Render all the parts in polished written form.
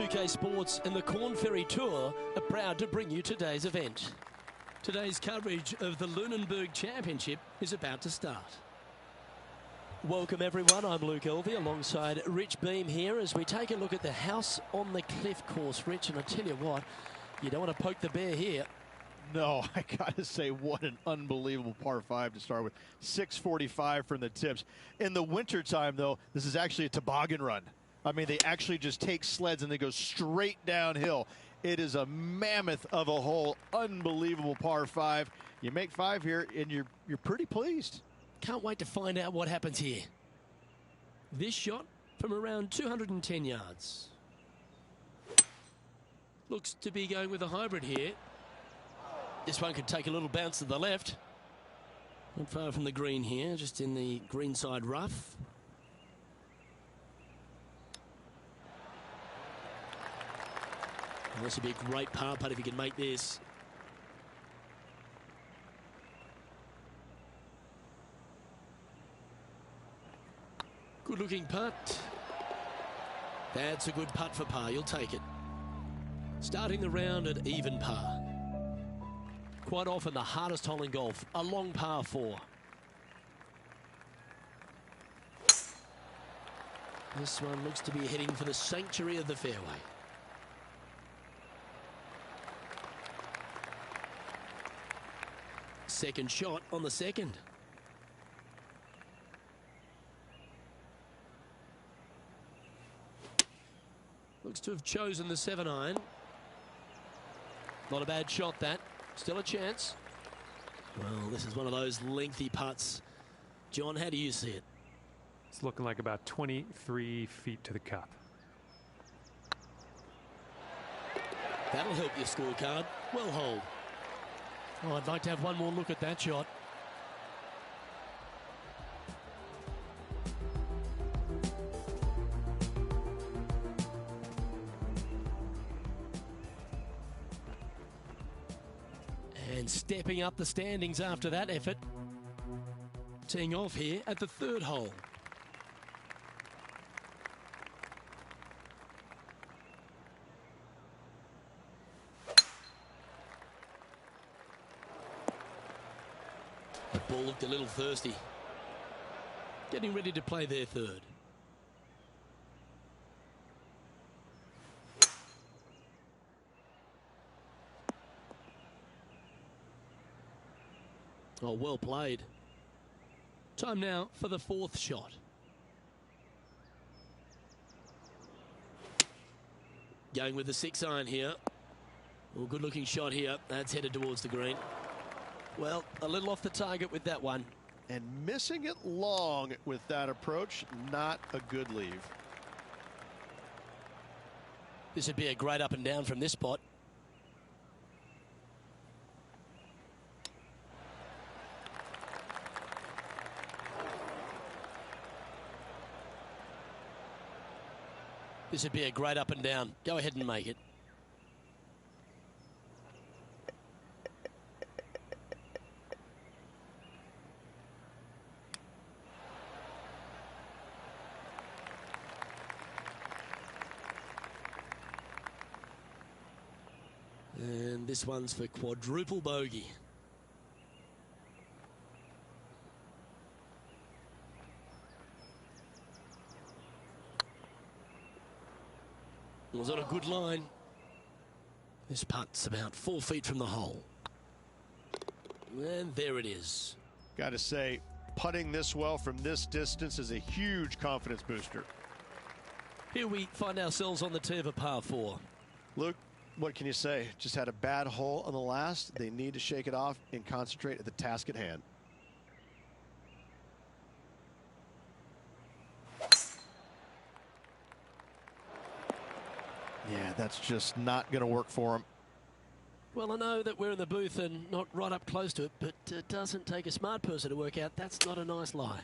2K Sports and the Corn Ferry Tour are proud to bring you today's event. Today's coverage of the Lunenburg Championship is about to start. Welcome everyone, I'm Luke Elvey alongside Rich Beam here as we take a look at the House on the Cliff course. Rich, and I tell you what, you don't want to poke the bear here. No, I gotta say, what an unbelievable par 5 to start with. 645 from the tips. In the wintertime, though, this is actually a toboggan run. I mean, they actually just take sleds and they go straight downhill. It is a mammoth of a hole. Unbelievable par 5. You make 5 here, and you're pretty pleased. Can't wait to find out what happens here. This shot from around 210 yards. Looks to be going with a hybrid here. This one could take a little bounce to the left. Not far from the green here, just in the greenside rough. Well, this would be a great par putt if he can make this. Good looking putt. That's a good putt for par, you'll take it. Starting the round at even par. Quite often the hardest hole in golf, a long par 4. This one looks to be heading for the sanctuary of the fairway. Second shot on the second. Looks to have chosen the 7-iron. Not a bad shot, that. Still a chance. Well, this is one of those lengthy putts. John, how do you see it? It's looking like about 23 feet to the cup. That'll help your scorecard. Well hold. Oh, I'd like to have one more look at that shot. And stepping up the standings after that effort. Teeing off here at the third hole. The ball looked a little thirsty. Getting ready to play their third. Oh, well played. Time now for the fourth shot. Going with the 6-iron here. Well, good looking shot here. That's headed towards the green. Well, a little off the target with that one. And missing it long with that approach, not a good leave. This would be a great up and down from this spot. This would be a great up and down. Go ahead and make it. And this one's for quadruple bogey. Was on a good line. This putt's about 4 feet from the hole. And there it is. Got to say, putting this well from this distance is a huge confidence booster. Here we find ourselves on the tee of a par 4. Luke, what can you say? Just had a bad hole on the last. They need to shake it off and concentrate at the task at hand. Yeah, that's just not going to work for him. Well, I know that we're in the booth and not right up close to it, but it doesn't take a smart person to work out that's not a nice lie.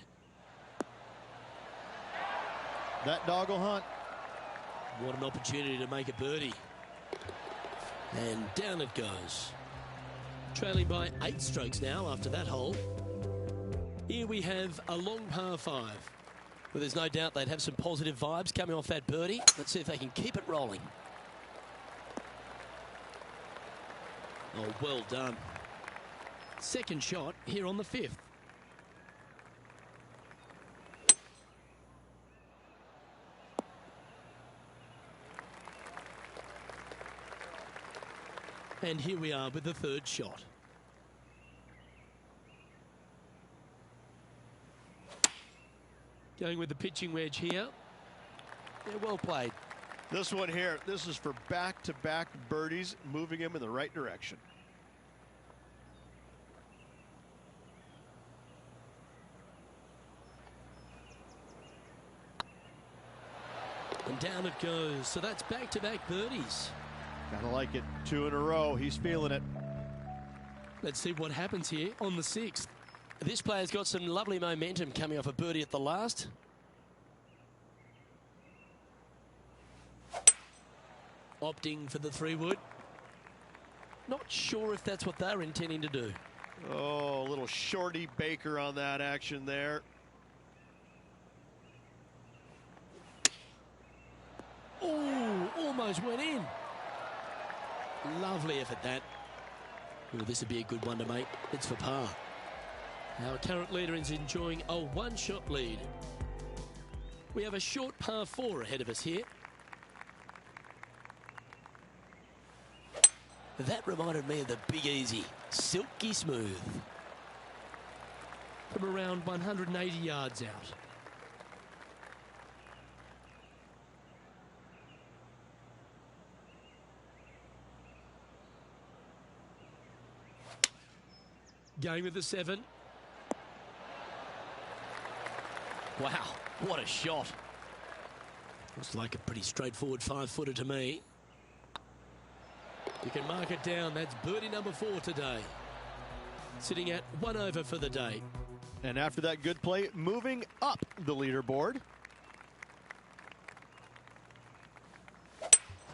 That dog will hunt. What an opportunity to make a birdie. And down it goes. Trailing by 8 strokes now after that hole. Here we have a long par 5. Well, there's no doubt they'd have some positive vibes coming off that birdie. Let's see if they can keep it rolling. Oh, well done. Second shot here on the 5th. And here we are with the third shot. Going with the pitching wedge here. Yeah, well played. This one here, this is for back-to-back birdies, moving him in the right direction. And down it goes. So that's back-to-back birdies. Gotta like it. 2 in a row. He's feeling it. Let's see what happens here on the 6th. This player's got some lovely momentum coming off a birdie at the last. Opting for the 3-wood. Not sure if that's what they're intending to do. Oh, a little shorty Baker on that action there. Oh, almost went in. Lovely effort that. Oh, this would be a good one to make. It's for par. Our current leader is enjoying a one-shot lead. We have a short par 4 ahead of us here. That reminded me of the Big Easy. Silky smooth. From around 180 yards out. Going with the 7. Wow, what a shot. Looks like a pretty straightforward 5-footer to me. You can mark it down. That's birdie number 4 today. Sitting at 1 over for the day. And after that good play, moving up the leaderboard.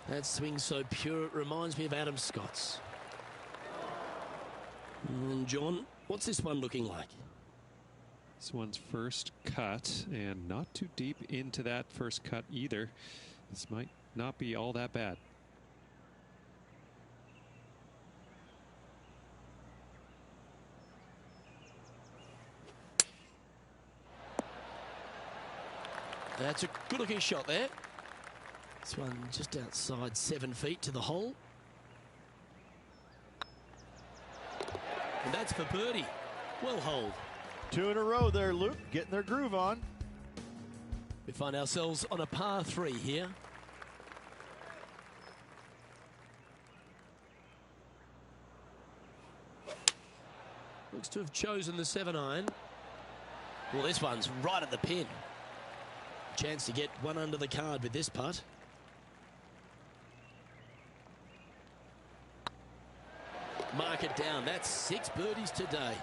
That swing so pure, it reminds me of Adam Scott's. And John, what's this one looking like? This one's first cut, and not too deep into that first cut either. This might not be all that bad. That's a good-looking shot there. This one just outside 7 feet to the hole. And that's for birdie. Well holed. 2 in a row there, Luke. Getting their groove on. We find ourselves on a par 3 here. Looks to have chosen the 7-iron. Well, this one's right at the pin. Chance to get one under the card with this putt. Mark it down. That's 6 birdies today.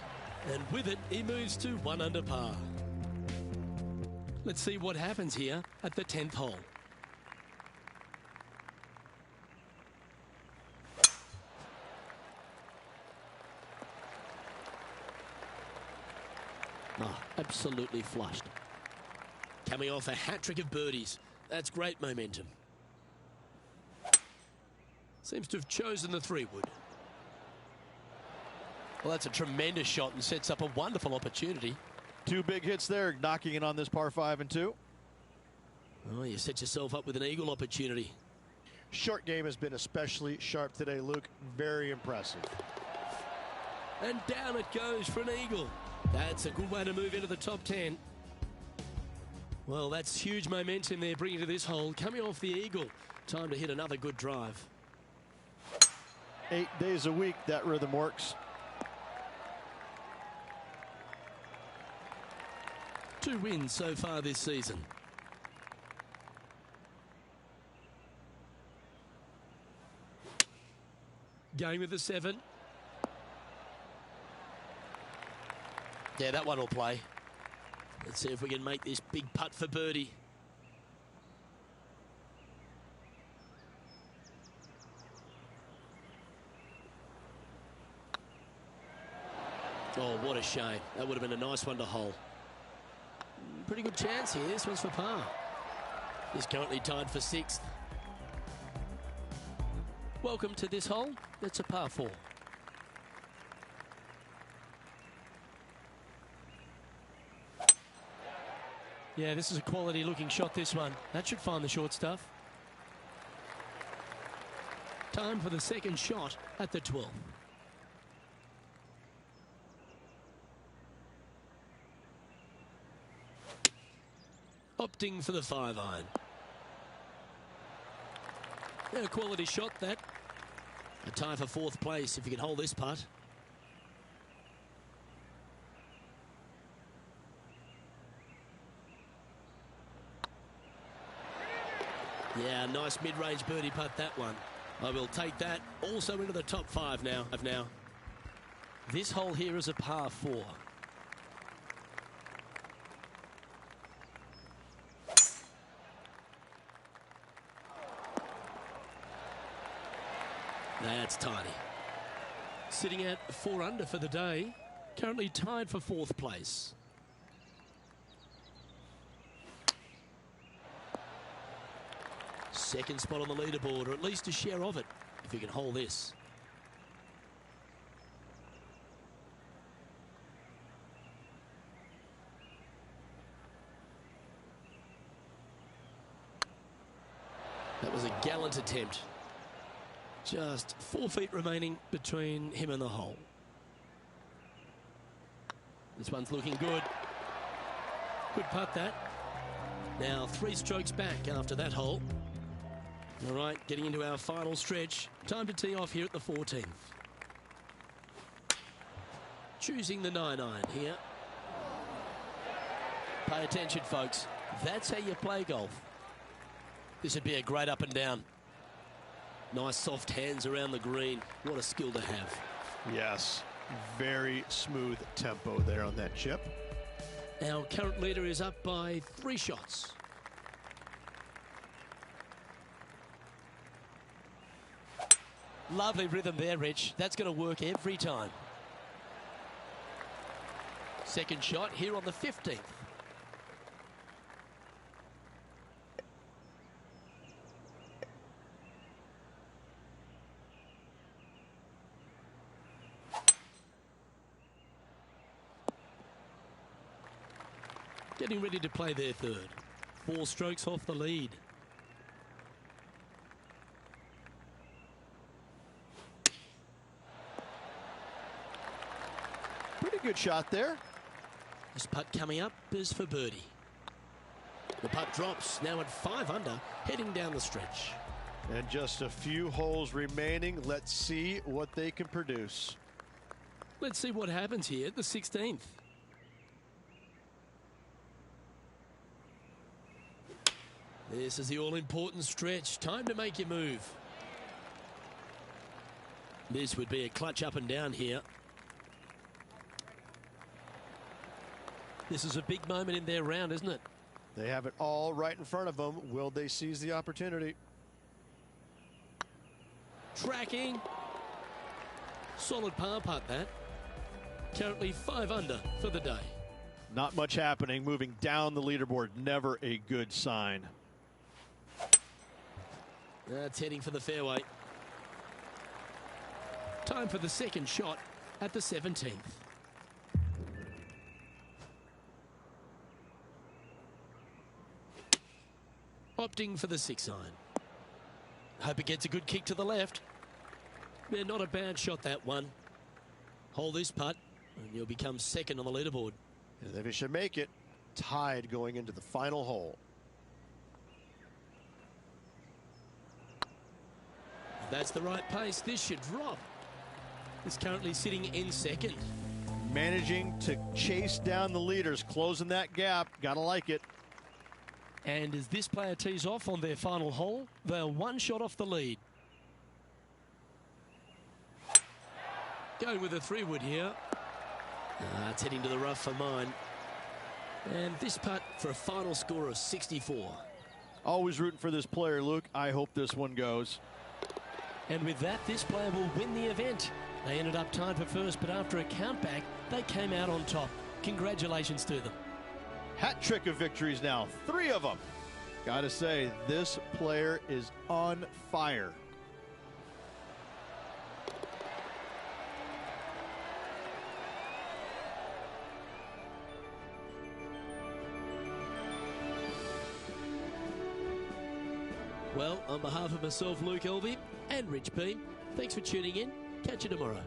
And with it, he moves to 1 under par. Let's see what happens here at the 10th hole. Oh, absolutely flushed. Coming off a hat-trick of birdies. That's great momentum. Seems to have chosen the 3-wood. Well, that's a tremendous shot and sets up a wonderful opportunity. 2 big hits there, knocking it on this par 5 and 2. Oh, you set yourself up with an eagle opportunity. Short game has been especially sharp today, Luke. Very impressive. And down it goes for an eagle. That's a good way to move into the top 10. Well, that's huge momentum they're bringing to this hole. Coming off the eagle. Time to hit another good drive. 8 days a week, that rhythm works. 2 wins so far this season. Going with the 7. Yeah, that one will play. Let's see if we can make this big putt for birdie. Oh, what a shame. That would have been a nice one to hole. Pretty good chance here. This one's for par. He's currently tied for 6th. Welcome to this hole. It's a par 4. Yeah, this is a quality looking shot, this one. That should find the short stuff. Time for the second shot at the 12th. Opting for the 5-iron. A quality shot, that. A tie for 4th place if you can hold this putt. Yeah, nice mid-range birdie putt, that one. I will take that also into the top 5 now. This hole here is a par 4. That's tiny. Sitting at 4 under for the day. Currently tied for 4th place. Second spot on the leaderboard, or at least a share of it, if you can hold this. That was a gallant attempt. Just 4 feet remaining between him and the hole. This one's looking good. Good putt, that. Now 3 strokes back after that hole. All right, getting into our final stretch. Time to tee off here at the 14th. Choosing the 9-iron here. Pay attention, folks. That's how you play golf. This would be a great up and down. Nice soft hands around the green. What a skill to have. Yes, very smooth tempo there on that chip. Our current leader is up by 3 shots. Lovely rhythm there, Rich. That's going to work every time. Second shot here on the 15th. Getting ready to play their third. 4 strokes off the lead. Pretty good shot there. This putt coming up is for birdie. The putt drops, now at 5 under, heading down the stretch. And just a few holes remaining. Let's see what they can produce. Let's see what happens here at the 16th. This is the all-important stretch. Time to make your move. This would be a clutch up and down here. This is a big moment in their round, isn't it? They have it all right in front of them. Will they seize the opportunity? Tracking. Solid par putt, that. Currently 5 under for the day. Not much happening. Moving down the leaderboard. Never a good sign. That's heading for the fairway. Time for the second shot at the 17th. Opting for the 6-iron. Hope it gets a good kick to the left. Yeah, not a bad shot, that one. Hold this putt and you'll become second on the leaderboard. And if he should make it, tied going into the final hole. If that's the right pace, this should drop. He's currently sitting in second. Managing to chase down the leaders, closing that gap. Gotta like it. And as this player tees off on their final hole, they're 1 shot off the lead. Going with a 3-wood here. It's heading to the rough for mine. And this putt for a final score of 64. Always rooting for this player, Luke. I hope this one goes. And with that, this player will win the event. They ended up tied for first, but after a countback, they came out on top. Congratulations to them. Hat trick of victories now, 3 of them. Gotta say, this player is on fire. Well, on behalf of myself, Luke Elvey, and Rich P, thanks for tuning in. Catch you tomorrow.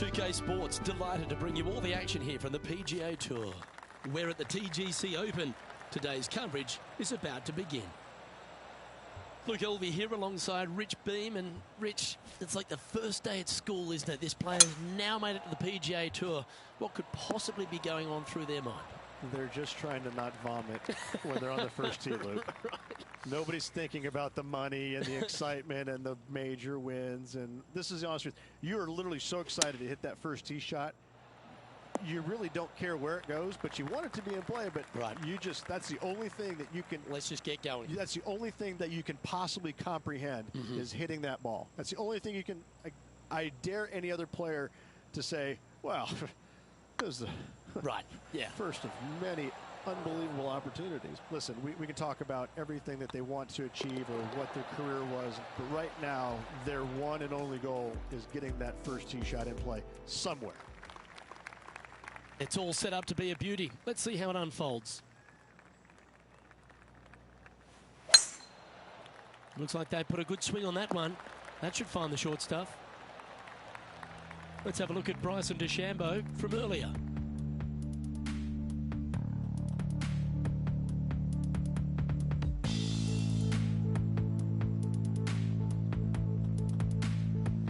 2K Sports, delighted to bring you all the action here from the PGA Tour. We're at the TGC Open. Today's coverage is about to begin. Luke Elvey here alongside Rich Beam. And Rich, it's like the first day at school, isn't it? This player's now made it to the PGA Tour. What could possibly be going on through their mind? They're just trying to not vomit when they're on the first tee, Luke. Right. Nobody's thinking about the money and the excitement and the major wins. And this is the honest truth. You are literally so excited to hit that first tee shot. You really don't care where it goes, but you want it to be in play. But right. That's the only thing that you can. Let's just get going. That's the only thing that you can possibly comprehend is hitting that ball. That's the only thing you can. I dare any other player to say, well, it was the first of many unbelievable opportunities. Listen, we can talk about everything that they want to achieve or what their career was, but right now their one and only goal is getting that first tee shot in play somewhere. It's all set up to be a beauty. Let's see how it unfolds. Looks like they put a good swing on that one. That should find the short stuff. Let's have a look at Bryson DeChambeau from earlier.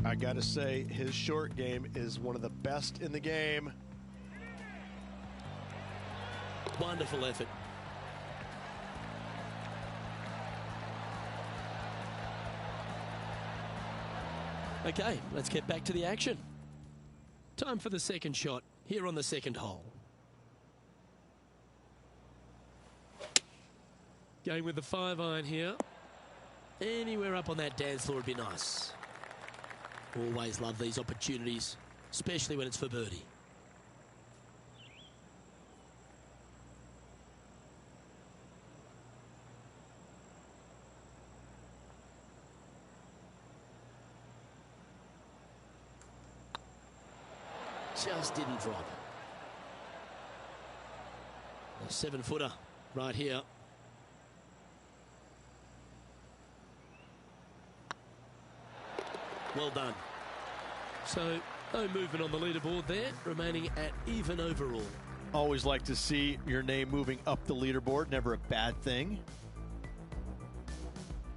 I got to say, his short game is one of the best in the game. Wonderful effort. Okay, let's get back to the action. Time for the second shot here on the second hole. Going with the 5-iron here. Anywhere up on that dance floor would be nice. Always love these opportunities, especially when it's for birdie. Just didn't drop. A 7-footer right here. Well done. So no movement on the leaderboard there, remaining at even overall. Always like to see your name moving up the leaderboard, never a bad thing.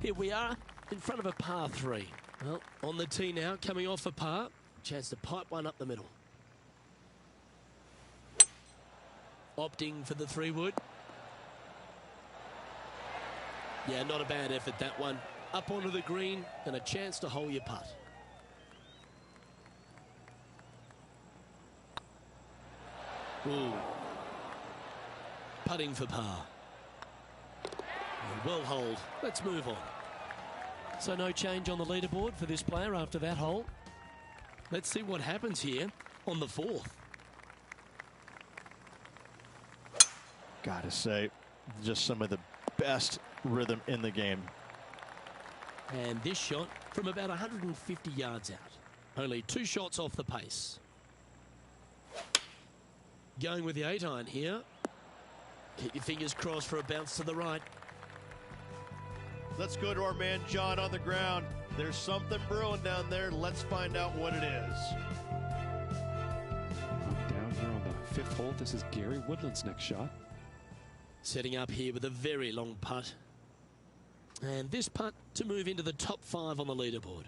Here we are in front of a par 3. Well, on the tee now, coming off a par. Chance to pipe one up the middle. Opting for the 3-wood. Yeah, not a bad effort, that one. Up onto the green and a chance to hole your putt. Ooh. Putting for par. Well holed. Let's move on. So no change on the leaderboard for this player after that hole. Let's see what happens here on the 4th. Gotta say, just some of the best rhythm in the game. And this shot from about 150 yards out. Only 2 shots off the pace. Going with the 8-iron here. Keep your fingers crossed for a bounce to the right. Let's go to our man John on the ground. There's something brewing down there. Let's find out what it is. Down here on the 5th hole, this is Gary Woodland's next shot. Setting up here with a very long putt. And this putt to move into the top 5 on the leaderboard.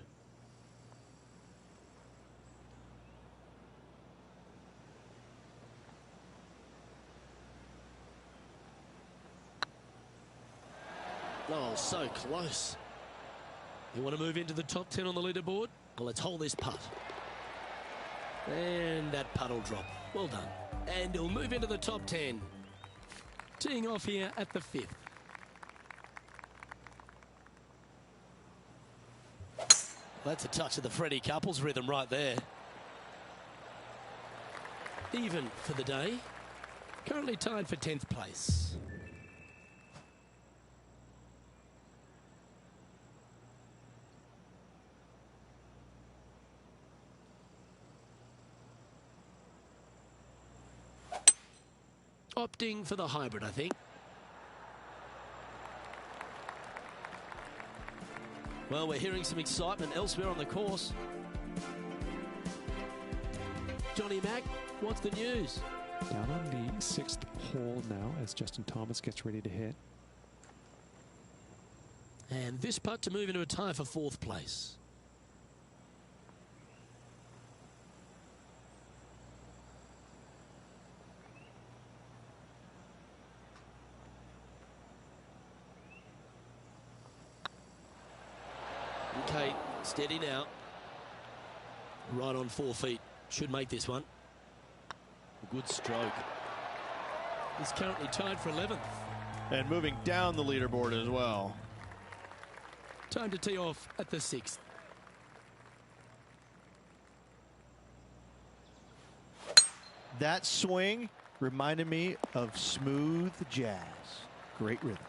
Oh, so close. You want to move into the top 10 on the leaderboard? Well, let's hold this putt. And that putt will drop. Well done. And he'll move into the top 10. Teeing off here at the 5th. That's a touch of the Freddie Couples rhythm right there. Even for the day. Currently tied for 10th place. Opting for the hybrid, I think. Well, we're hearing some excitement elsewhere on the course. Johnny Mack, what's the news? Down on the 6th hole now as Justin Thomas gets ready to hit. And this putt to move into a tie for 4th place. Okay, steady now. Right on 4 feet. Should make this one. A good stroke. He's currently tied for 11th. And moving down the leaderboard as well. Time to tee off at the 6th. That swing reminded me of smooth jazz. Great rhythm.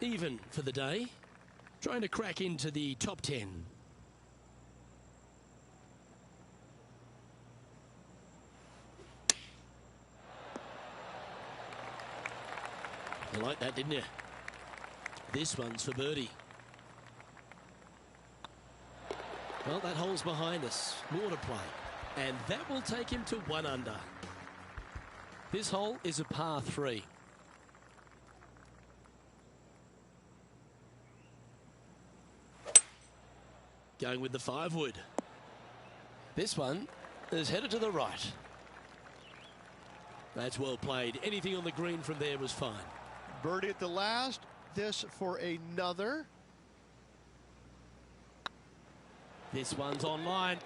Even for the day, trying to crack into the top 10. You like that, didn't you? This one's for birdie. Well, that hole's behind us. More to play. And that will take him to 1 under. This hole is a par 3. Going with the 5-wood. This one is headed to the right. That's well played. Anything on the green from there was fine. Birdie at the last. This for another. This one's on line.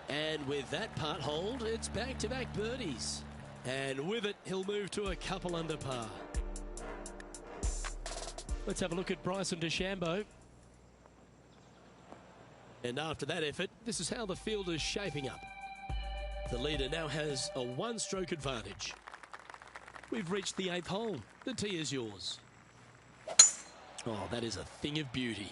And with that putt hold, it's back-to-back birdies. And with it, he'll move to a couple under par. Let's have a look at Bryson DeChambeau. And after that effort, this is how the field is shaping up. The leader now has a 1-stroke advantage. We've reached the 8th hole. The tee is yours. Oh, that is a thing of beauty.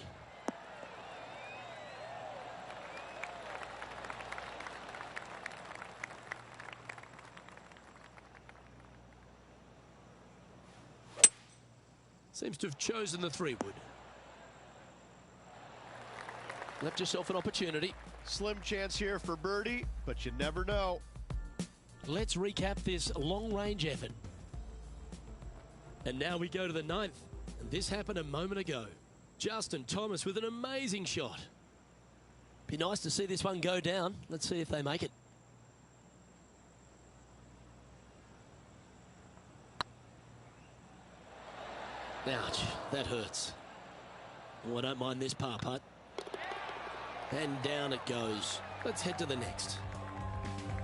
Seems to have chosen the 3-wood. Left yourself an opportunity. Slim chance here for birdie, but you never know. Let's recap this long-range effort. And now we go to the 9th. And this happened a moment ago. Justin Thomas with an amazing shot. Be nice to see this one go down. Let's see if they make it. Ouch, that hurts. Oh, I don't mind this par putt. And down it goes. Let's head to the next.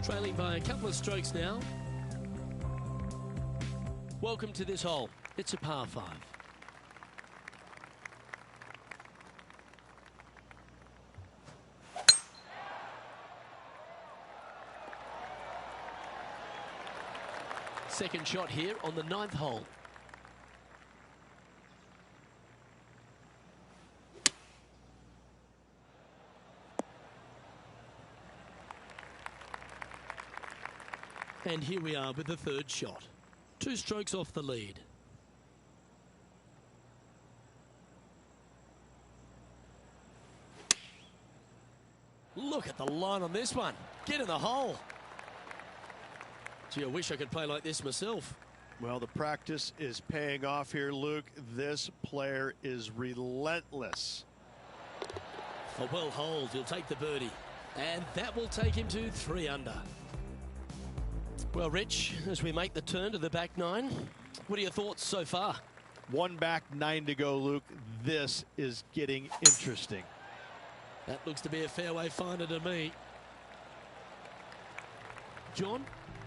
Trailing by a couple of strokes now. Welcome to this hole. It's a par 5. Second shot here on the 9th hole. And here we are with the 3rd shot. 2 strokes off the lead. Look at the line on this one. Get in the hole. Gee, I wish I could play like this myself. Well, the practice is paying off here, Luke. This player is relentless. A well holed. He'll take the birdie. And that will take him to 3 under. Well, Rich, as we make the turn to the back 9, what are your thoughts so far? 1 back, 9 to go, Luke. This is getting interesting. That looks to be a fairway finder to me. John,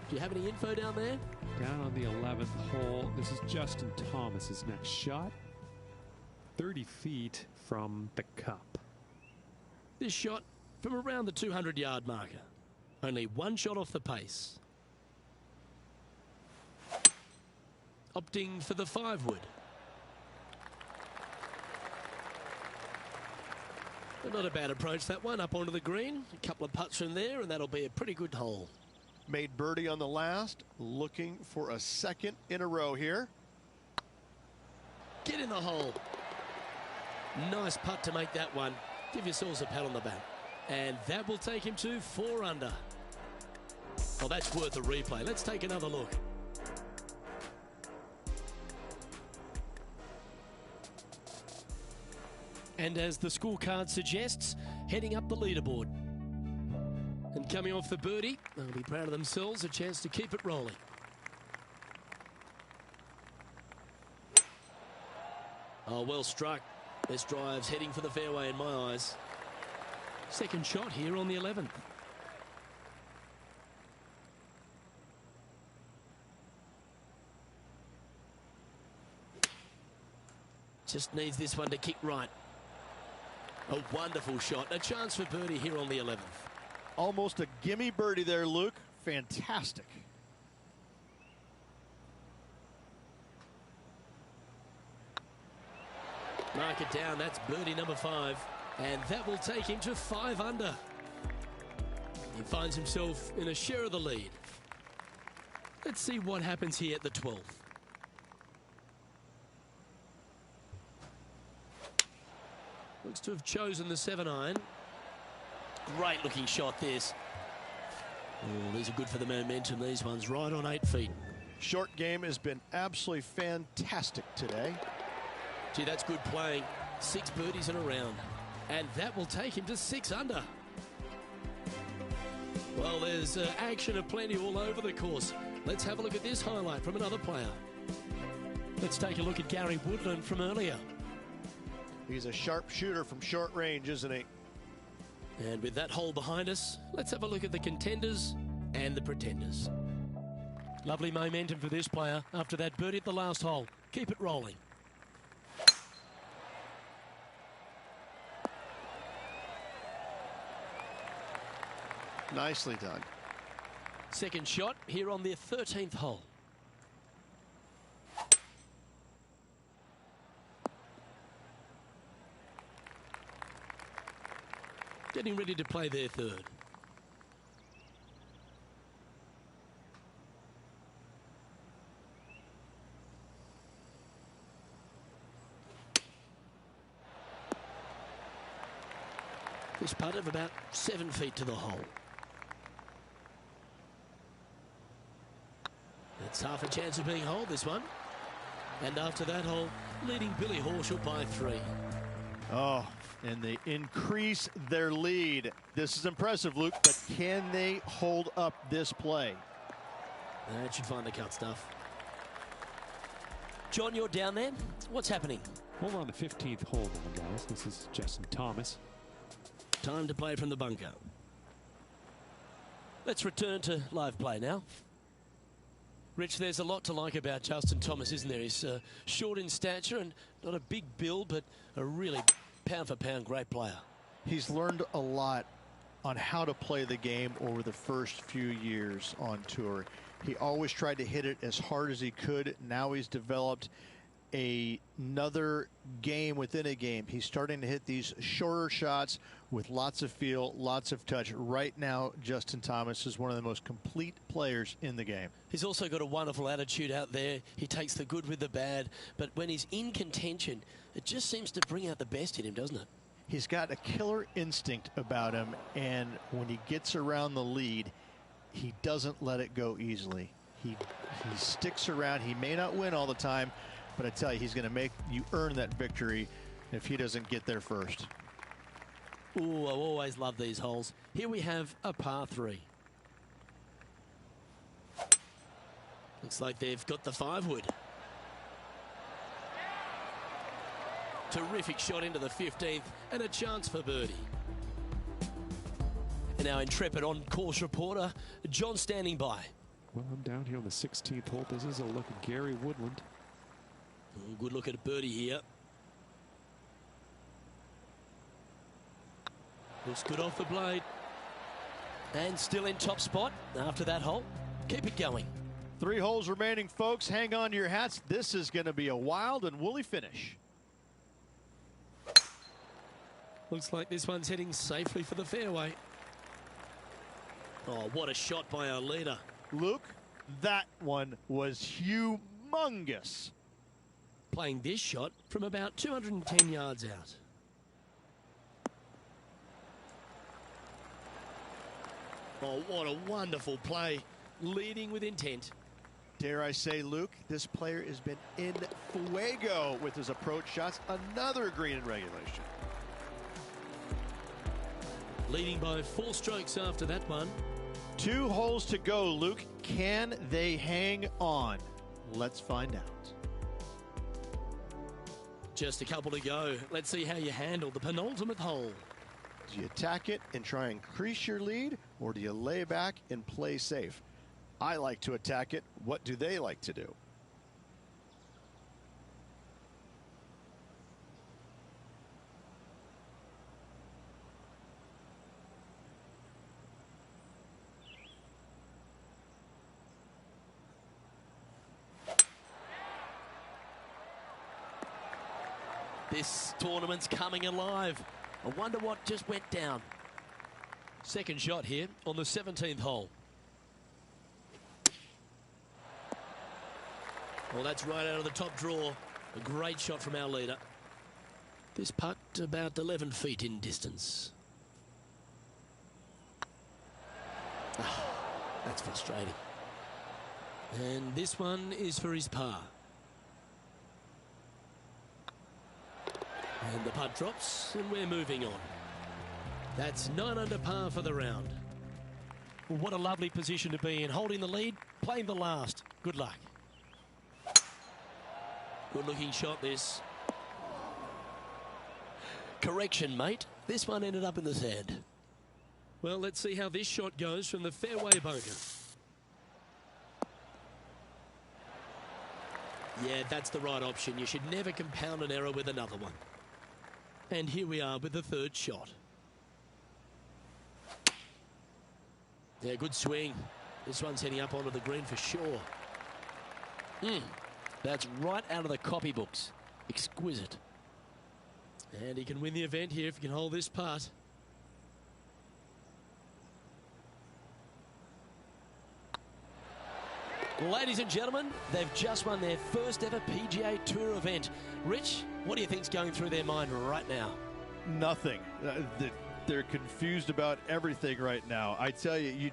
do you have any info down there? Down on the 11th hole, this is Justin Thomas's next shot. 30 feet from the cup. This shot from around the 200-yard marker. Only 1 shot off the pace. Opting for the 5-wood. Not a bad approach, that one, up onto the green. A couple of putts from there, and that'll be a pretty good hole. Made birdie on the last, looking for a second in a row here. Get in the hole. Nice putt to make that one. Give yourselves a pat on the back. And that will take him to 4 under. Oh, that's worth a replay. Let's take another look. And as the scorecard suggests, heading up the leaderboard. And coming off the birdie, they'll be proud of themselves, a chance to keep it rolling. Oh, well struck. Best drives heading for the fairway in my eyes. Second shot here on the 11th. Just needs this one to kick right. A wonderful shot. A chance for birdie here on the 11th. Almost a gimme birdie there, Luke. Fantastic. Mark it down. That's birdie number 5. And that will take him to 5 under. He finds himself in a share of the lead. Let's see what happens here at the 12th. Looks to have chosen the 7-iron. Great looking shot this. Oh, these are good for the momentum. These ones right on 8 feet. Short game has been absolutely fantastic today. Gee, that's good playing. 6 birdies in a round. And that will take him to 6 under. Well, there's action aplenty all over the course. Let's have a look at this highlight from another player. Let's take a look at Gary Woodland from earlier. He's a sharp shooter from short range, isn't he? And with that hole behind us, let's have a look at the contenders and the pretenders. Lovely momentum for this player after that birdie at the last hole. Keep it rolling. Nicely done. Second shot here on the 13th hole. Getting ready to play their third. This putt of about 7 feet to the hole. It's half a chance of being holed, this one. And after that hole, leading Billy Horschel by 3. Oh, and they increase their lead. This is impressive, Luke, but can they hold up this play? That should find the cut stuff. John, you're down there. What's happening? Well, we're on the 15th hole now, guys. This is Justin Thomas. Time to play from the bunker. Let's return to live play now. Rich, there's a lot to like about Justin Thomas, isn't there? He's short in stature and not a big build, but a really pound-for-pound great player. He's learned a lot on how to play the game over the first few years on tour. He always tried to hit it as hard as he could. Now he's developed another game within a game. He's starting to hit these shorter shots with lots of feel, lots of touch. Right now, Justin Thomas is one of the most complete players in the game. He's also got a wonderful attitude out there. He takes the good with the bad, but when he's in contention, it just seems to bring out the best in him, doesn't it? He's got a killer instinct about him, and when he gets around the lead, he doesn't let it go easily. He sticks around. He may not win all the time, but I tell you, he's going to make you earn that victory if he doesn't get there first. Ooh, I always love these holes. Here we have a par 3. Looks like they've got the 5-wood. Terrific shot into the 15th and a chance for birdie. And our intrepid on-course reporter, John, standing by. Well, I'm down here on the 16th hole. This is a look at Gary Woodland. Ooh, good look at a birdie here. Looks good off the blade. And still in top spot after that hole. Keep it going. 3 holes remaining, folks. Hang on to your hats. This is going to be a wild and woolly finish. Looks like this one's heading safely for the fairway. Oh, what a shot by our leader. Luke, that one was humongous. Playing this shot from about 210 yards out. Oh, what a wonderful play. Leading with intent. Dare I say, Luke, this player has been in fuego with his approach shots. Another green in regulation. Leading by 4 strokes after that one. 2 holes to go, Luke. Can they hang on? Let's find out. Just a couple to go. Let's see how you handle the penultimate hole. Do you attack it and try and increase your lead, or do you lay back and play safe? I like to attack it. What do they like to do? This tournament's coming alive. I wonder what just went down. Second shot here on the 17th hole. Well, that's right out of the top draw. A great shot from our leader. This putt about 11 feet in distance. Oh, that's frustrating. And this one is for his par. And the putt drops, and we're moving on. That's 9 under par for the round. Well, what a lovely position to be in. Holding the lead, playing the last. Good luck. Good-looking shot, this. Correction, mate. This one ended up in the sand. Well, let's see how this shot goes from the fairway bunker. Yeah, that's the right option. You should never compound an error with another one. And here we are with the third shot. Yeah, good swing. This one's heading up onto the green for sure. That's right out of the copybooks. Exquisite. And he can win the event here if he can hold this putt. Ladies and gentlemen, they've just won their first ever PGA Tour event. Rich, what do you think's going through their mind right now? Nothing. They're confused about everything right now. I tell you,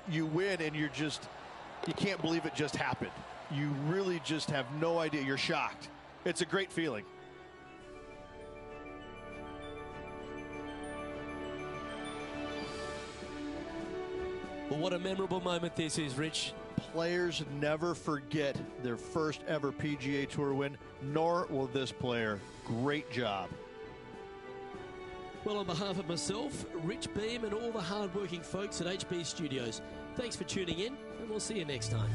you win and you can't believe it just happened. You really just have no idea. You're shocked. It's a great feeling. Well, what a memorable moment this is, Rich. Players never forget their first ever PGA Tour win, nor will this player. Great job. Well, on behalf of myself, Rich Beam, and all the hard-working folks at HB Studios, thanks for tuning in, and we'll see you next time.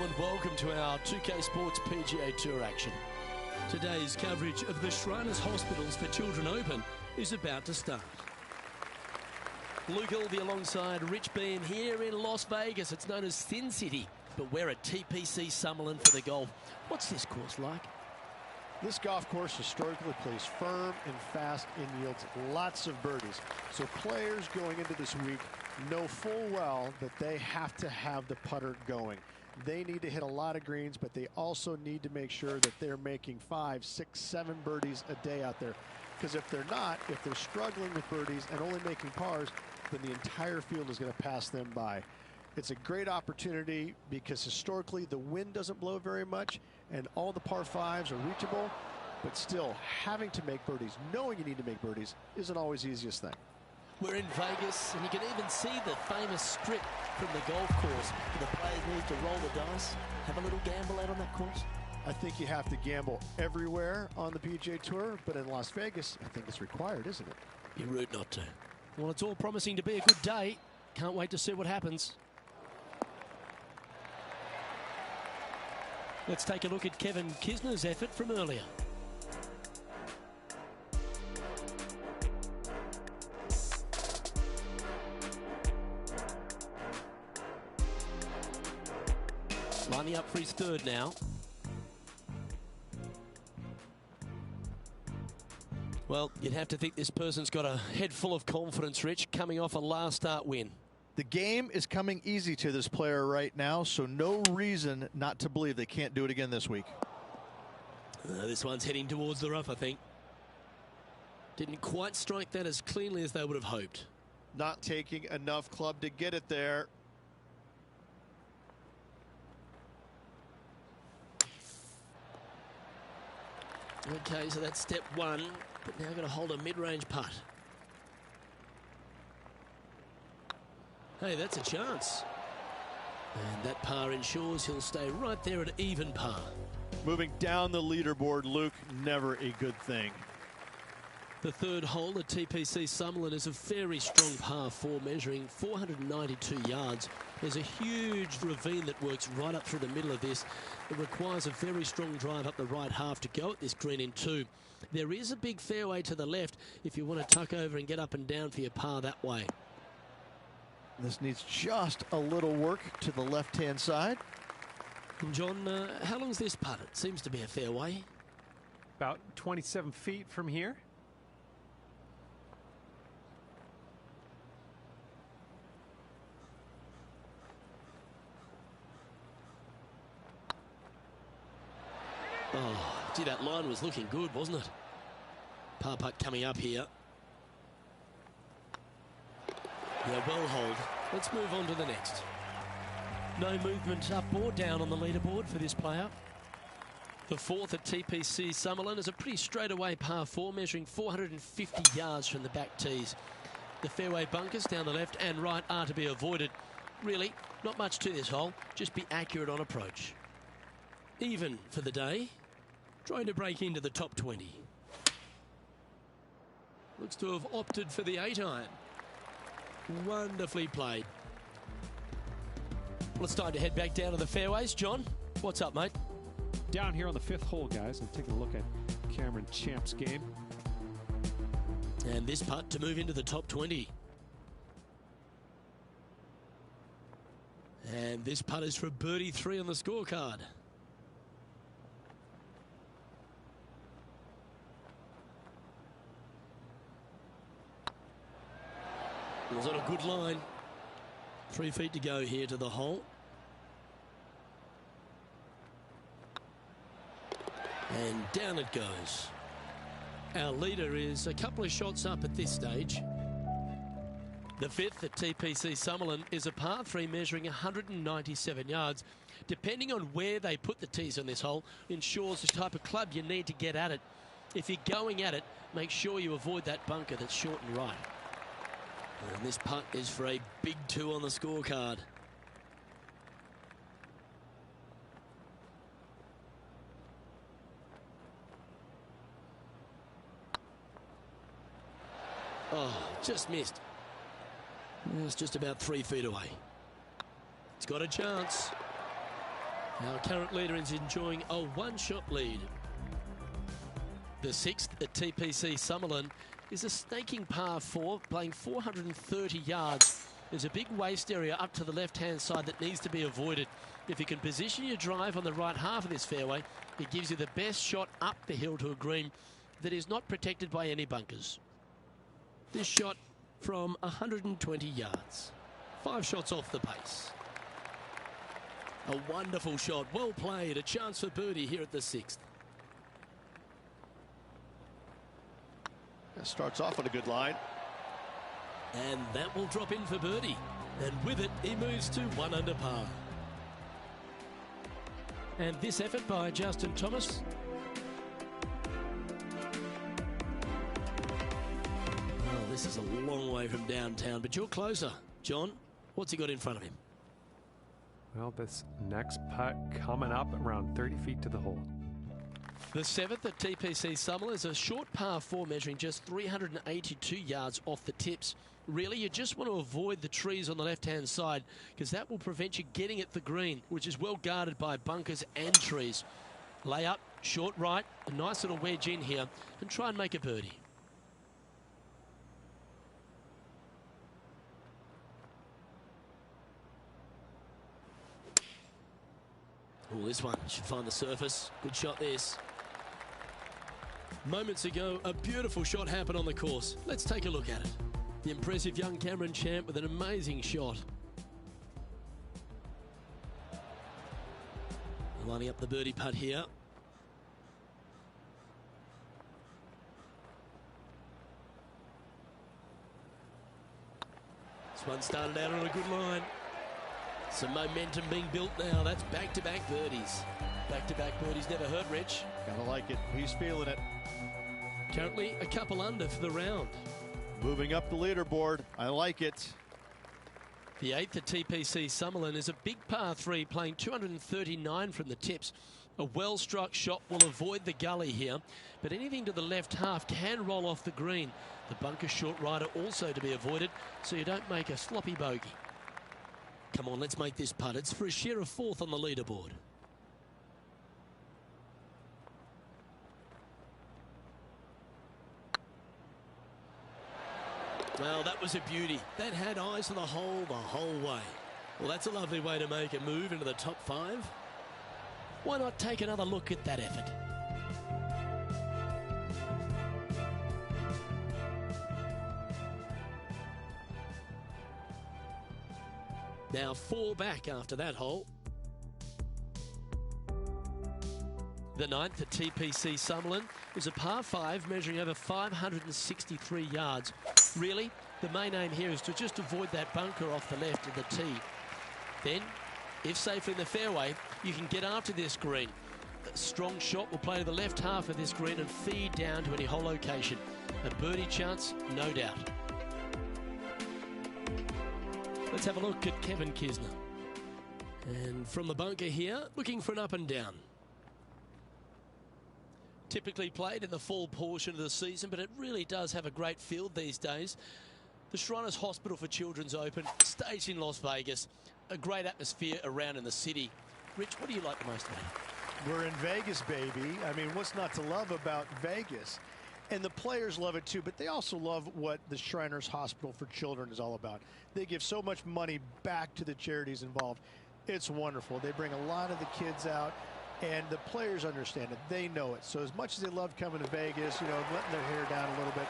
and welcome to our 2K Sports PGA Tour action. Today's coverage of the Shriners Hospitals for Children Open is about to start. Luke Ilvey alongside Rich Beam here in Las Vegas. It's known as Sin City, but we're at TPC Summerlin for the golf. What's this course like? This golf course historically plays firm and fast and yields lots of birdies. So players going into this week know full well that they have to have the putter going. They need to hit a lot of greens, but they also need to make sure that they're making 5, 6, 7 birdies a day out there. Because if they're not, if they're struggling with birdies and only making pars, then the entire field is going to pass them by. It's a great opportunity because historically the wind doesn't blow very much and all the par 5s are reachable, but still having to make birdies, knowing you need to make birdies, isn't always the easiest thing. We're in Vegas, and you can even see the famous strip from the golf course. The players need to roll the dice, have a little gamble out on that course. I think you have to gamble everywhere on the PGA Tour, but in Las Vegas, I think it's required, isn't it? Be rude not to. Well, it's all promising to be a good day. Can't wait to see what happens. Let's take a look at Kevin Kisner's effort from earlier. Lining up for his third now. Well, you'd have to think this person's got a head full of confidence, Rich, coming off a last start win. The game is coming easy to this player right now, so no reason not to believe they can't do it again this week. This one's heading towards the rough, I think. Didn't quite strike that as cleanly as they would have hoped. Not taking enough club to get it there. Okay, so that's step one, but now going to hold a mid-range putt. Hey, that's a chance. And that par ensures he'll stay right there at even par. Moving down the leaderboard, Luke, never a good thing. The third hole at TPC Summerlin is a very strong par 4, measuring 492 yards. There's a huge ravine that works right up through the middle of this. It requires a very strong drive up the right half to go at this green in 2. There is a big fairway to the left if you want to tuck over and get up and down for your par that way. This needs just a little work to the left-hand side. And John, how long's this putt? It seems to be a fairway. About 27 feet from here. Oh, gee, that line was looking good, wasn't it? Par putt coming up here. Yeah, well hold. Let's move on to the next. No movement up or down on the leaderboard for this player. The fourth at TPC Summerlin is a pretty straightaway par 4, measuring 450 yards from the back tees. The fairway bunkers down the left and right are to be avoided. Really, not much to this hole. Just be accurate on approach. Even for the day. Trying to break into the top 20. Looks to have opted for the 8-iron. Wonderfully played. Well, it's time to head back down to the fairways. John, what's up, mate? Down here on the 5th hole, guys. I'm taking a look at Cameron Champ's game. And this putt to move into the top 20. And this putt is for birdie 3 on the scorecard. It was on a good line. 3 feet to go here to the hole. And down it goes. Our leader is a couple of shots up at this stage. The 5th at TPC Summerlin is a par 3 measuring 197 yards. Depending on where they put the tees on this hole ensures the type of club you need to get at it. If you're going at it, make sure you avoid that bunker that's short and right. And this putt is for a big 2 on the scorecard. Oh, just missed. It's just about 3 feet away. It's got a chance. Our current leader is enjoying a one-shot lead. The 6th at TPC Summerlin is a snaking par 4, playing 430 yards. There's a big waste area up to the left-hand side that needs to be avoided. If you can position your drive on the right half of this fairway, it gives you the best shot up the hill to a green that is not protected by any bunkers. This shot from 120 yards. 5 shots off the pace. A wonderful shot, well played, a chance for birdie here at the 6th. That starts off on a good line. And that will drop in for birdie. And with it, he moves to 1 under par. And this effort by Justin Thomas. Well, this is a long way from downtown, but you're closer. John, what's he got in front of him? Well, this next putt coming up around 30 feet to the hole. The 7th at TPC Summerlin is a short par 4 measuring just 382 yards off the tips. Really, you just want to avoid the trees on the left-hand side because that will prevent you getting at the green, which is well guarded by bunkers and trees. Lay up, short right, a nice little wedge in here, and try and make a birdie. Oh, this one should find the surface. Good shot, this. Moments ago, a beautiful shot happened on the course. Let's take a look at it. The impressive young Cameron Champ with an amazing shot. Lining up the birdie putt here. This one started out on a good line. Some momentum being built now. That's back-to-back birdies. Back-to-back birdies never hurt, Rich. Gotta like it. He's feeling it. Currently a couple under for the round. Moving up the leaderboard. I like it. The 8th at TPC Summerlin is a big par 3 playing 239 from the tips. A well-struck shot will avoid the gully here, but anything to the left half can roll off the green. The bunker short rider also to be avoided, so you don't make a sloppy bogey. Come on, let's make this putt. It's for a share of 4th on the leaderboard. Well, that was a beauty. That had eyes for the whole way. Well, that's a lovely way to make a move into the top 5. Why not take another look at that effort? Now 4 back after that hole. The 9th at TPC Summerlin is a par 5 measuring over 563 yards. Really, the main aim here is to just avoid that bunker off the left of the tee. Then, if safely in the fairway, you can get after this green. A strong shot will play to the left half of this green and feed down to any hole location. A birdie chance, no doubt. Let's have a look at Kevin Kisner. And from the bunker here, looking for an up and down. Typically played in the fall portion of the season, but it really does have a great field these days. The Shriners Hospital for Children's Open, staged in Las Vegas. A great atmosphere around in the city. Rich, what do you like the most about it? We're in Vegas, baby. I mean, what's not to love about Vegas? And the players love it too, but they also love what the Shriners Hospital for Children is all about. They give so much money back to the charities involved. It's wonderful. They bring a lot of the kids out, and the players understand it. They know it. So as much as they love coming to Vegas, you know, letting their hair down a little bit,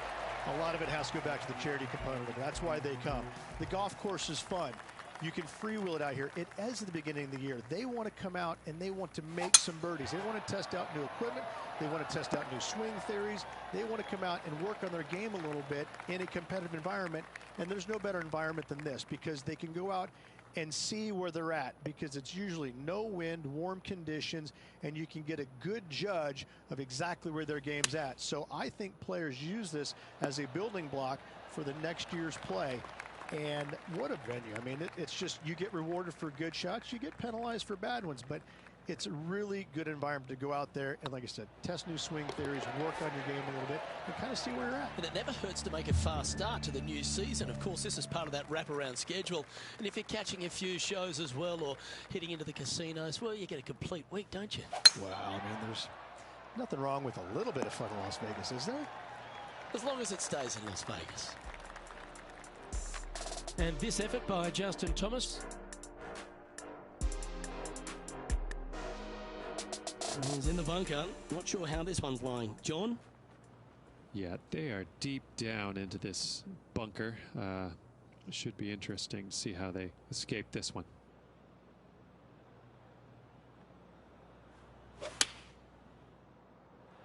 a lot of it has to go back to the charity component of it. That's why they come. The golf course is fun. You can freewheel it out here. It is at the beginning of the year. They want to come out and they want to make some birdies. They want to test out new equipment. They want to test out new swing theories. They want to come out and work on their game a little bit in a competitive environment. And there's no better environment than this because they can go out and see where they're at because it's usually no wind, warm conditions, and you can get a good judge of exactly where their game's at. So I think players use this as a building block for the next year's play. And what a venue. I mean, it's just you get rewarded for good shots, you get penalized for bad ones, but It's a really good environment to go out there and, like I said, test new swing theories, work on your game a little bit, and kind of see where you're at. And it never hurts to make a fast start to the new season. Of course, this is part of that wraparound schedule. And if you're catching a few shows as well or hitting into the casinos, well, you get a complete week, don't you? Well, I mean, there's nothing wrong with a little bit of fun in Las Vegas, is there? As long as it stays in Las Vegas. And this effort by Justin Thomas. He's in the bunker. Not sure how this one's lying. John? Yeah, they are deep down into this bunker. Should be interesting to see how they escape this one.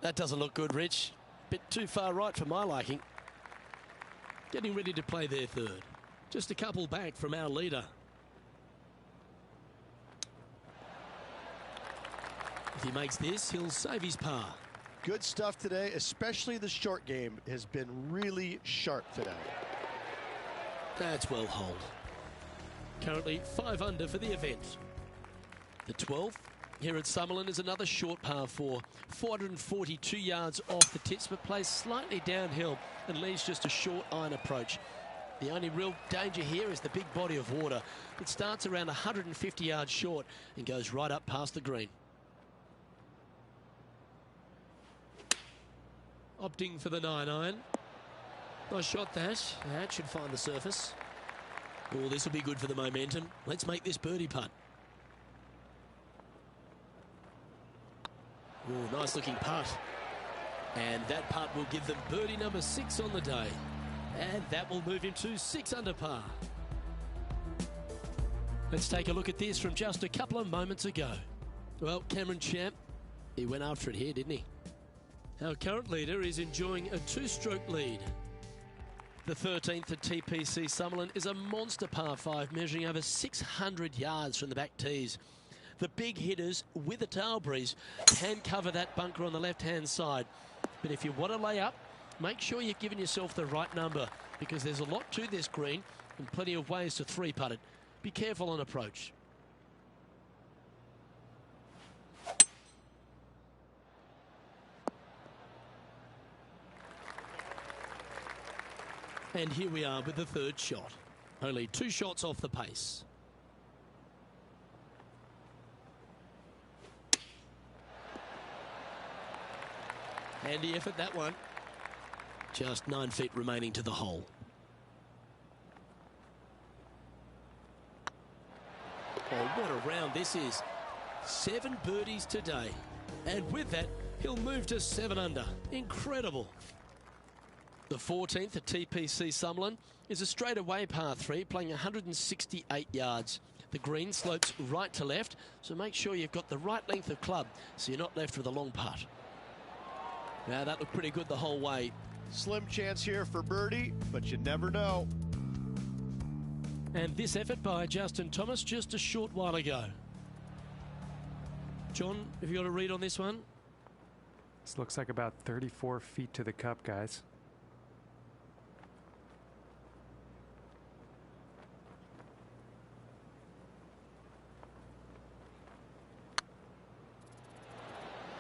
That doesn't look good, Rich. Bit too far right for my liking. Getting ready to play their third. Just a couple back from our leader. If he makes this, he'll save his par. Good stuff today, especially the short game has been really sharp today. That's well holed. Currently 5 under for the event. The 12th here at Summerlin is another short par 4. 442 yards off the tips, but plays slightly downhill and leaves just a short iron approach. The only real danger here is the big body of water. It starts around 150 yards short and goes right up past the green. Opting for the 9-iron. Nice shot that. That should find the surface. Oh, this will be good for the momentum. Let's make this birdie putt. Oh, nice looking putt. And that putt will give them birdie number 6 on the day. And that will move him to 6 under par. Let's take a look at this from just a couple of moments ago. Well, Cameron Champ, he went after it here, didn't he? Our current leader is enjoying a 2-stroke lead. The 13th at TPC Summerlin is a monster par 5 measuring over 600 yards from the back tees. The big hitters with a tail breeze can cover that bunker on the left-hand side. But if you want to lay up, make sure you're giving yourself the right number because there's a lot to this green and plenty of ways to 3-putt it. Be careful on approach. And here we are with the 3rd shot. Only 2 shots off the pace. Handy effort, that one. Just 9 feet remaining to the hole. Oh, what a round this is. 7 birdies today. And with that, he'll move to 7 under. Incredible. The 14th at TPC Summerlin is a straightaway par 3 playing 168 yards. The green slopes right to left, so make sure you've got the right length of club so you're not left with a long putt. Now that looked pretty good the whole way. Slim chance here for birdie, but you never know. And this effort by Justin Thomas just a short while ago. John, have you got a read on this one? This looks like about 34 feet to the cup, guys.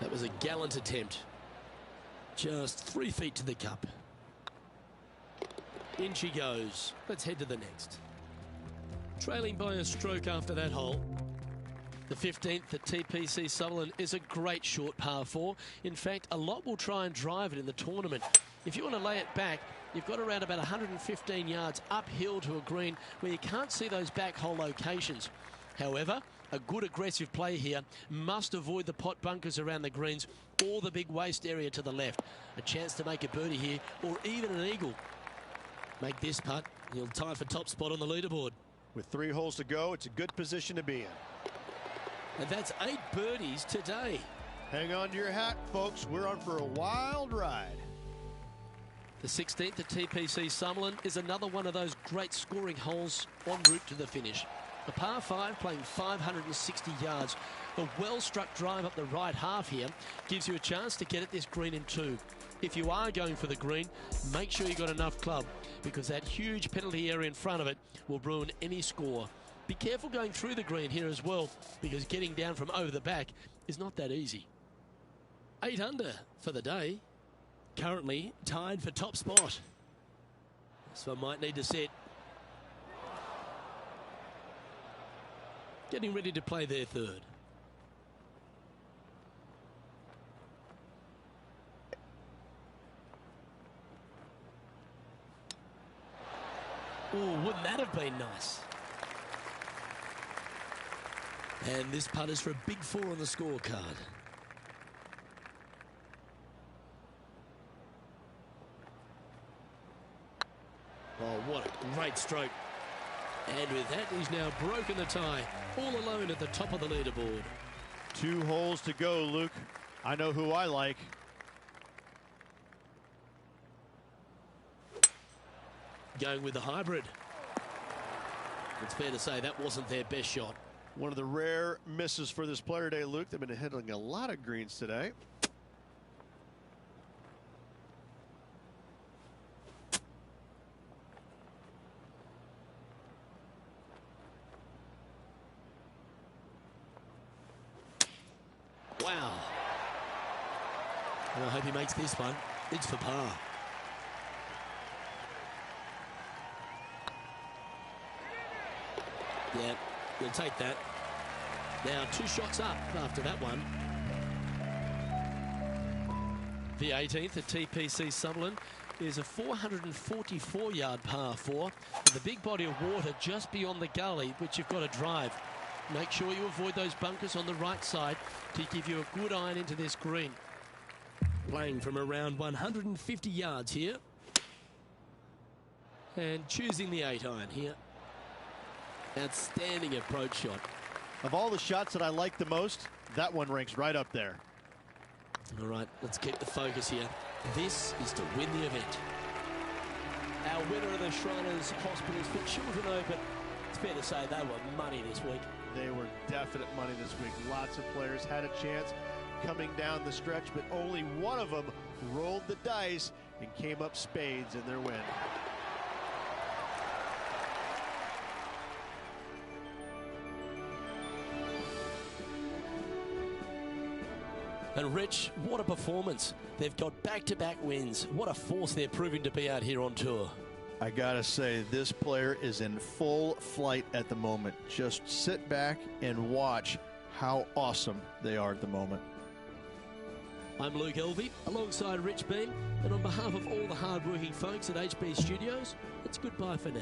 That was a gallant attempt. Just 3 feet to the cup. In she goes. Let's head to the next. Trailing by a stroke after that hole. The 15th at TPC Summerlin is a great short par 4. In fact, a lot will try and drive it in the tournament. If you want to lay it back, you've got around about 115 yards uphill to a green where you can't see those back hole locations. However, a good aggressive play here. Must avoid the pot bunkers around the greens or the big waste area to the left. A chance to make a birdie here or even an eagle. Make this putt, he'll tie for top spot on the leaderboard. With 3 holes to go, it's a good position to be in. And that's 8 birdies today. Hang on to your hat, folks. We're on for a wild ride. The 16th at TPC Summerlin is another one of those great scoring holes en route to the finish. A par 5 playing 560 yards. The well-struck drive up the right half here gives you a chance to get at this green in 2. If you are going for the green, make sure you've got enough club because that huge penalty area in front of it will ruin any score. Be careful going through the green here as well, because getting down from over the back is not that easy. 8 under for the day. Currently tied for top spot. This one might need to set. Getting ready to play their third. Oh, wouldn't that have been nice? And this putt is for a big 4 on the scorecard. Oh, what a great stroke. And with that, he's now broken the tie, all alone at the top of the leaderboard. 2 holes to go, Luke. I know who I like. Going with the hybrid. It's fair to say that wasn't their best shot. One of the rare misses for this player today, Luke. They've been hitting a lot of greens today. Wow. Well, I hope he makes this one. It's for par. Yeah, he'll take that. Now 2 shots up after that one. The 18th at TPC Sutherland is a 444-yard par 4 with a big body of water just beyond the gully, which you've got to drive. Make sure you avoid those bunkers on the right side to give you a good iron into this green. Playing from around 150 yards here. And choosing the 8-iron here. Outstanding approach shot. Of all the shots that I like the most, that one ranks right up there. All right, let's keep the focus here. This is to win the event. Our winner of the Shriners Hospitals for Children Open. It's fair to say they were money this week. They were definite money this week. Lots of players had a chance coming down the stretch, but only one of them rolled the dice and came up spades in their win. And Rich, what a performance. They've got back-to-back wins. What a force they're proving to be out here on tour. I gotta say, this player is in full flight at the moment. Just sit back and watch how awesome they are at the moment. I'm Luke Elvey, alongside Rich Beam, and on behalf of all the hard-working folks at HB Studios, it's goodbye for now.